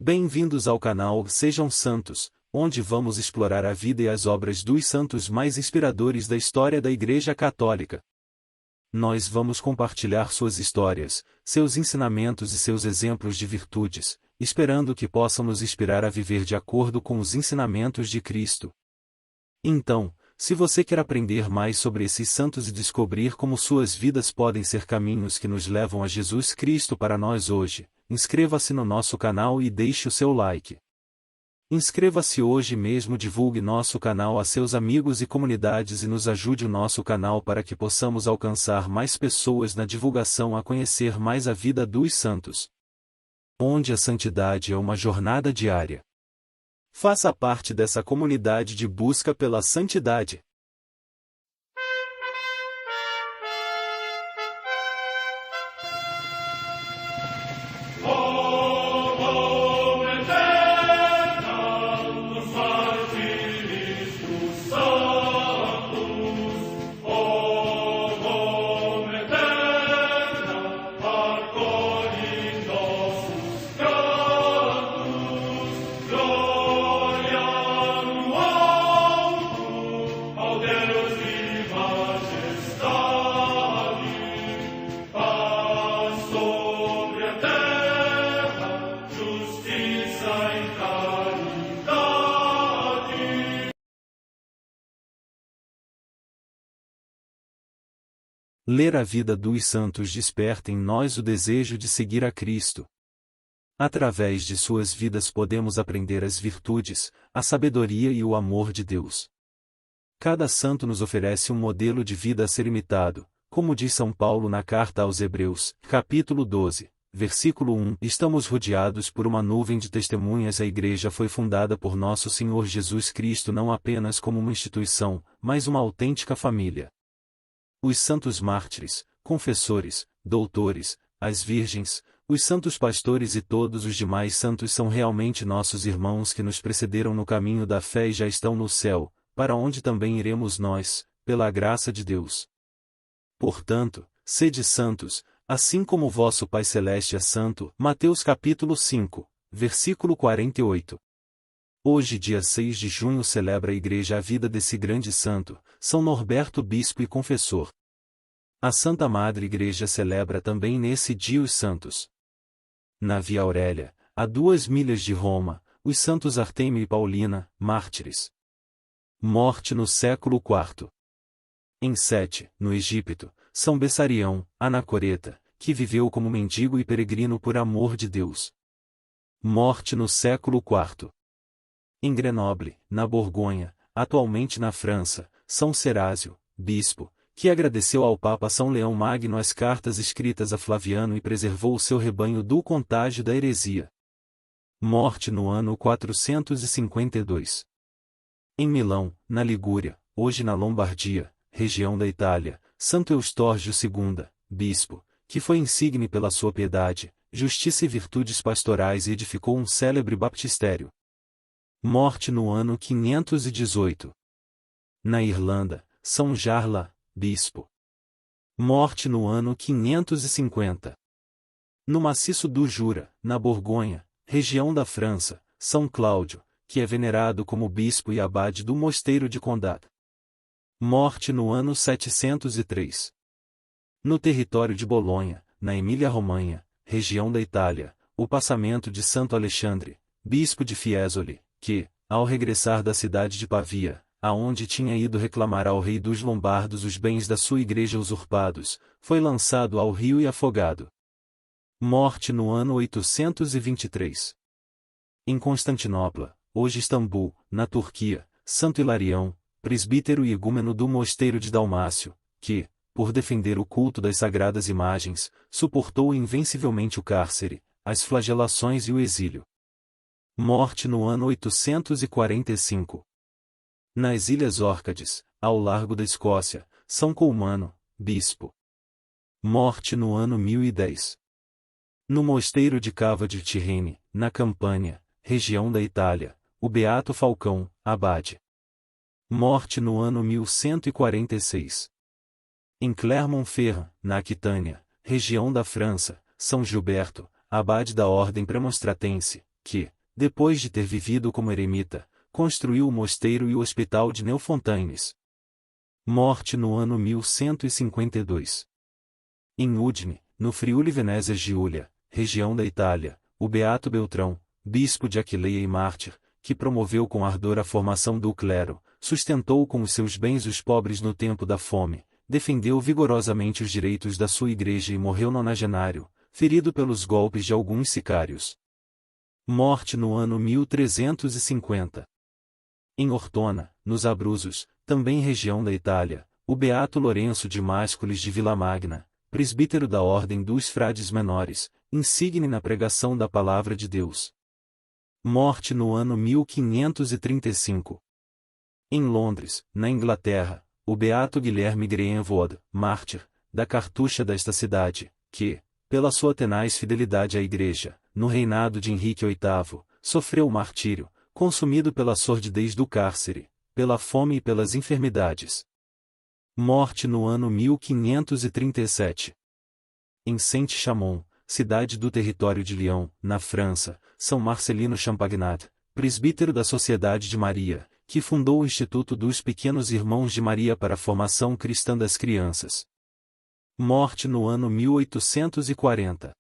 Bem-vindos ao canal Sejam Santos, onde vamos explorar a vida e as obras dos santos mais inspiradores da história da Igreja Católica. Nós vamos compartilhar suas histórias, seus ensinamentos e seus exemplos de virtudes, esperando que possam nos inspirar a viver de acordo com os ensinamentos de Cristo. Então, se você quer aprender mais sobre esses santos e descobrir como suas vidas podem ser caminhos que nos levam a Jesus Cristo para nós hoje, inscreva-se no nosso canal e deixe o seu like. Inscreva-se hoje mesmo, divulgue nosso canal a seus amigos e comunidades e nos ajude o nosso canal para que possamos alcançar mais pessoas na divulgação a conhecer mais a vida dos santos. Onde a santidade é uma jornada diária. Faça parte dessa comunidade de busca pela santidade. Ler a vida dos santos desperta em nós o desejo de seguir a Cristo. Através de suas vidas podemos aprender as virtudes, a sabedoria e o amor de Deus. Cada santo nos oferece um modelo de vida a ser imitado, como diz São Paulo na carta aos Hebreus, capítulo 12, versículo 1. Estamos rodeados por uma nuvem de testemunhas. A Igreja foi fundada por nosso Senhor Jesus Cristo não apenas como uma instituição, mas uma autêntica família. Os santos mártires, confessores, doutores, as virgens, os santos pastores e todos os demais santos são realmente nossos irmãos que nos precederam no caminho da fé e já estão no céu, para onde também iremos nós, pela graça de Deus. Portanto, sede santos, assim como o vosso Pai Celeste é santo. Mateus capítulo 5, versículo 48. Hoje, dia 6 de junho, celebra a Igreja a vida desse grande santo, São Norberto, bispo e confessor. A Santa Madre Igreja celebra também nesse dia os santos. Na Via Aurélia, a 2 milhas de Roma, os santos Artêmio e Paulina, mártires. Morte no século IV. Em Sete, no Egito, São Bessarião, anacoreta, que viveu como mendigo e peregrino por amor de Deus. Morte no século IV. Em Grenoble, na Borgonha, atualmente na França, São Serásio, bispo, que agradeceu ao Papa São Leão Magno as cartas escritas a Flaviano e preservou o seu rebanho do contágio da heresia. Morte no ano 452. Em Milão, na Ligúria, hoje na Lombardia, região da Itália, Santo Eustórgio II, bispo, que foi insigne pela sua piedade, justiça e virtudes pastorais e edificou um célebre baptistério. Morte no ano 518. Na Irlanda, São Jarla, bispo. Morte no ano 550. No maciço do Jura, na Borgonha, região da França, São Cláudio, que é venerado como bispo e abade do mosteiro de Condat. Morte no ano 703. No território de Bolonha, na Emília-Romanha, região da Itália, o passamento de Santo Alexandre, bispo de Fiesole, que, ao regressar da cidade de Pavia, aonde tinha ido reclamar ao rei dos Lombardos os bens da sua igreja usurpados, foi lançado ao rio e afogado. Morte no ano 823. Em Constantinopla, hoje Istambul, na Turquia, Santo Hilarião, presbítero e igúmeno do mosteiro de Dalmácio, que, por defender o culto das sagradas imagens, suportou invencivelmente o cárcere, as flagelações e o exílio. Morte no ano 845. Nas Ilhas Órcades, ao largo da Escócia, São Colmano, bispo. Morte no ano 1010. No mosteiro de Cava de Tirrene, na Campânia, região da Itália, o beato Falcão, abade. Morte no ano 1146. Em Clermont-Ferrand, na Aquitânia, região da França, São Gilberto, abade da Ordem Premonstratense, que, depois de ter vivido como eremita, construiu o mosteiro e o hospital de Neofontaines. Morte no ano 1152. Em Udine, no Friuli Venezia Giulia, região da Itália, o beato Beltrão, bispo de Aquileia e mártir, que promoveu com ardor a formação do clero, sustentou com os seus bens os pobres no tempo da fome, defendeu vigorosamente os direitos da sua igreja e morreu nonagenário, ferido pelos golpes de alguns sicários. Morte no ano 1350. Em Ortona, nos Abruzos, também região da Itália, o beato Lourenço de Máscules de Villamagna, presbítero da Ordem dos Frades Menores, insigne na pregação da Palavra de Deus. Morte no ano 1535. Em Londres, na Inglaterra, o beato Guilherme Graham Wood, mártir, da cartucha desta cidade, que, pela sua tenaz fidelidade à Igreja, no reinado de Henrique VIII, sofreu o martírio, consumido pela sordidez do cárcere, pela fome e pelas enfermidades. Morte no ano 1537. Em Saint-Chamond, cidade do território de Lyon, na França, São Marcelino Champagnat, presbítero da Sociedade de Maria, que fundou o Instituto dos Pequenos Irmãos de Maria para a formação cristã das crianças. Morte no ano 1840.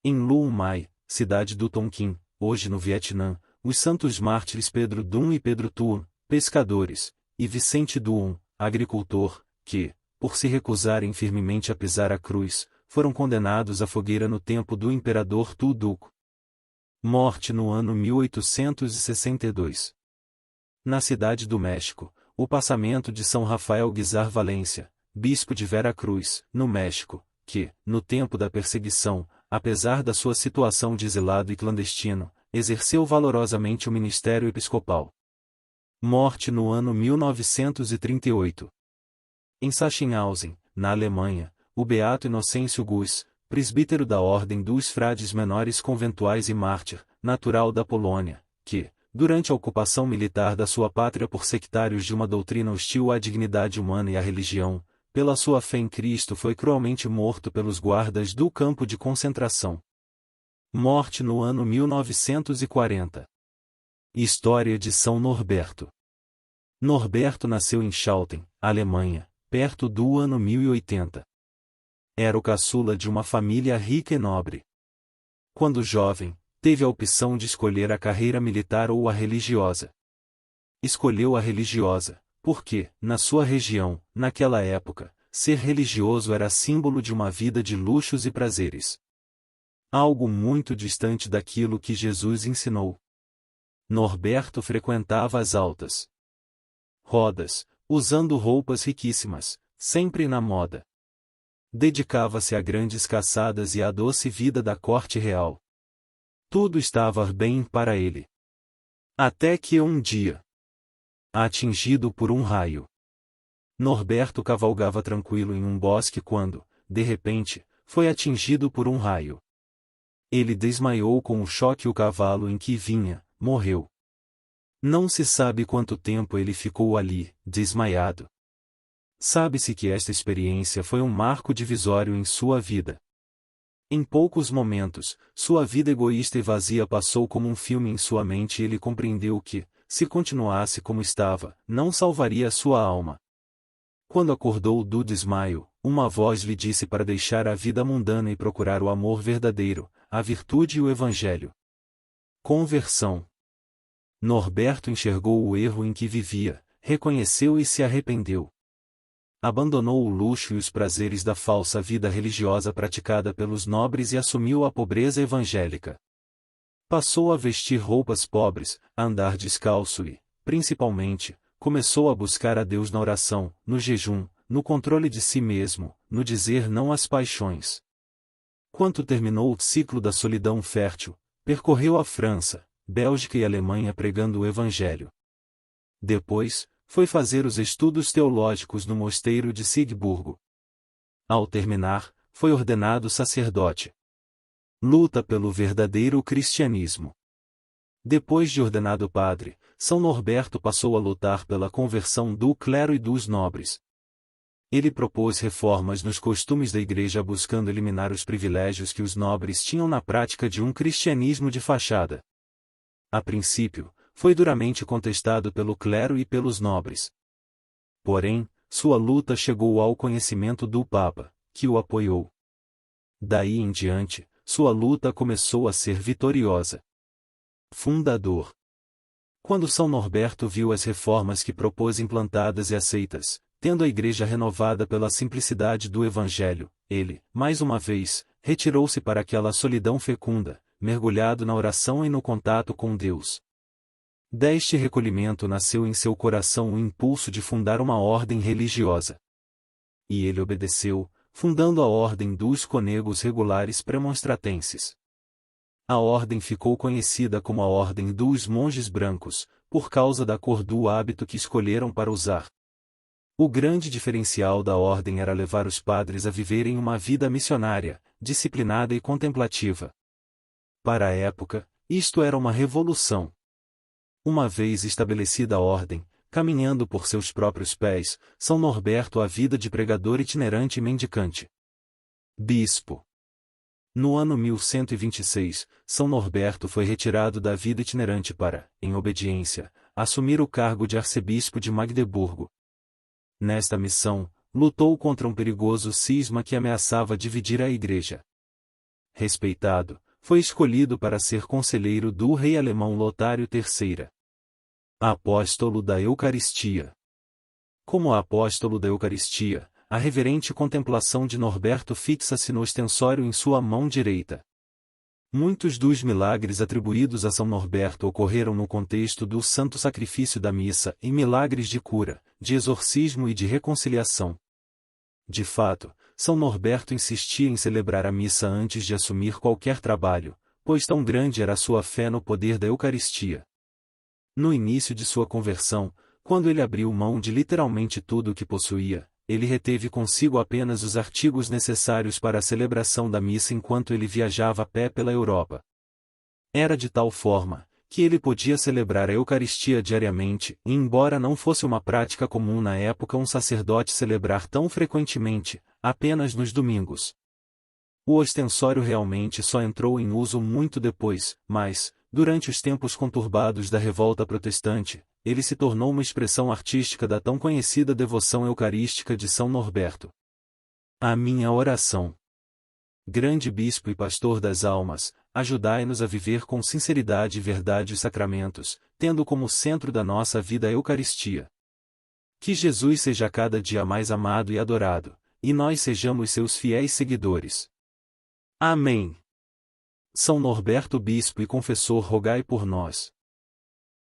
Em Luang Mai, cidade do Tonkin, hoje no Vietnã, os santos mártires Pedro Dun e Pedro Thuong, pescadores, e Vicente Duong, agricultor, que, por se recusarem firmemente a pisar a cruz, foram condenados à fogueira no tempo do imperador Tu Duc. Morte no ano 1862. Na cidade do México, o passamento de São Rafael Guizar Valência, bispo de Vera Cruz, no México, que, no tempo da perseguição, apesar da sua situação de exilado e clandestino, exerceu valorosamente o ministério episcopal. Morte no ano 1938. Em Sachsenhausen, na Alemanha, o beato Inocêncio Gus, presbítero da Ordem dos Frades Menores Conventuais e mártir, natural da Polônia, que, durante a ocupação militar da sua pátria por sectários de uma doutrina hostil à dignidade humana e à religião, pela sua fé em Cristo foi cruelmente morto pelos guardas do campo de concentração. Morte no ano 1940. História de São Norberto. Norberto nasceu em Schalten, Alemanha, perto do ano 1080. Era o caçula de uma família rica e nobre. Quando jovem, teve a opção de escolher a carreira militar ou a religiosa. Escolheu a religiosa, porque, na sua região, naquela época, ser religioso era símbolo de uma vida de luxos e prazeres. Algo muito distante daquilo que Jesus ensinou. Norberto frequentava as altas rodas, usando roupas riquíssimas, sempre na moda. Dedicava-se a grandes caçadas e à doce vida da corte real. Tudo estava bem para ele. Até que um dia, atingido por um raio, Norberto cavalgava tranquilo em um bosque quando, de repente, foi atingido por um raio. Ele desmaiou com o choque e o cavalo em que vinha, morreu. Não se sabe quanto tempo ele ficou ali, desmaiado. Sabe-se que esta experiência foi um marco divisório em sua vida. Em poucos momentos, sua vida egoísta e vazia passou como um filme em sua mente e ele compreendeu que, se continuasse como estava, não salvaria a sua alma. Quando acordou do desmaio, uma voz lhe disse para deixar a vida mundana e procurar o amor verdadeiro, a virtude e o Evangelho. Conversão. Norberto enxergou o erro em que vivia, reconheceu e se arrependeu. Abandonou o luxo e os prazeres da falsa vida religiosa praticada pelos nobres e assumiu a pobreza evangélica. Passou a vestir roupas pobres, a andar descalço e, principalmente, começou a buscar a Deus na oração, no jejum, no controle de si mesmo, no dizer não às paixões. Quando terminou o ciclo da solidão fértil, percorreu a França, Bélgica e Alemanha pregando o Evangelho. Depois, foi fazer os estudos teológicos no mosteiro de Sigburgo. Ao terminar, foi ordenado sacerdote. Luta pelo verdadeiro cristianismo. Depois de ordenado padre, São Norberto passou a lutar pela conversão do clero e dos nobres. Ele propôs reformas nos costumes da igreja buscando eliminar os privilégios que os nobres tinham na prática de um cristianismo de fachada. A princípio, foi duramente contestado pelo clero e pelos nobres. Porém, sua luta chegou ao conhecimento do Papa, que o apoiou. Daí em diante, sua luta começou a ser vitoriosa. Fundador. Quando São Norberto viu as reformas que propôs implantadas e aceitas, tendo a Igreja renovada pela simplicidade do Evangelho, ele, mais uma vez, retirou-se para aquela solidão fecunda, mergulhado na oração e no contato com Deus. Deste recolhimento nasceu em seu coração o impulso de fundar uma ordem religiosa. E ele obedeceu, fundando a Ordem dos Cônegos Regulares Premonstratenses. A ordem ficou conhecida como a Ordem dos Monges Brancos, por causa da cor do hábito que escolheram para usar. O grande diferencial da ordem era levar os padres a viverem uma vida missionária, disciplinada e contemplativa. Para a época, isto era uma revolução. Uma vez estabelecida a ordem, caminhando por seus próprios pés, São Norberto a vida de pregador itinerante e mendicante. Bispo. No ano 1126, São Norberto foi retirado da vida itinerante para, em obediência, assumir o cargo de arcebispo de Magdeburgo. Nesta missão, lutou contra um perigoso cisma que ameaçava dividir a Igreja. Respeitado, foi escolhido para ser conselheiro do rei alemão Lotário III. Apóstolo da Eucaristia. Como apóstolo da Eucaristia, a reverente contemplação de Norberto fixa-se no ostensório em sua mão direita. Muitos dos milagres atribuídos a São Norberto ocorreram no contexto do Santo Sacrifício da Missa e milagres de cura, de exorcismo e de reconciliação. De fato, São Norberto insistia em celebrar a missa antes de assumir qualquer trabalho, pois tão grande era a sua fé no poder da Eucaristia. No início de sua conversão, quando ele abriu mão de literalmente tudo o que possuía, ele reteve consigo apenas os artigos necessários para a celebração da missa enquanto ele viajava a pé pela Europa. Era de tal forma, que ele podia celebrar a Eucaristia diariamente, e embora não fosse uma prática comum na época um sacerdote celebrar tão frequentemente, apenas nos domingos. O ostensório realmente só entrou em uso muito depois, mas, durante os tempos conturbados da revolta protestante, ele se tornou uma expressão artística da tão conhecida devoção eucarística de São Norberto. A minha oração. Grande Bispo e Pastor das almas, ajudai-nos a viver com sinceridade e verdade os sacramentos, tendo como centro da nossa vida a Eucaristia. Que Jesus seja cada dia mais amado e adorado, e nós sejamos seus fiéis seguidores. Amém. São Norberto Bispo e Confessor, rogai por nós.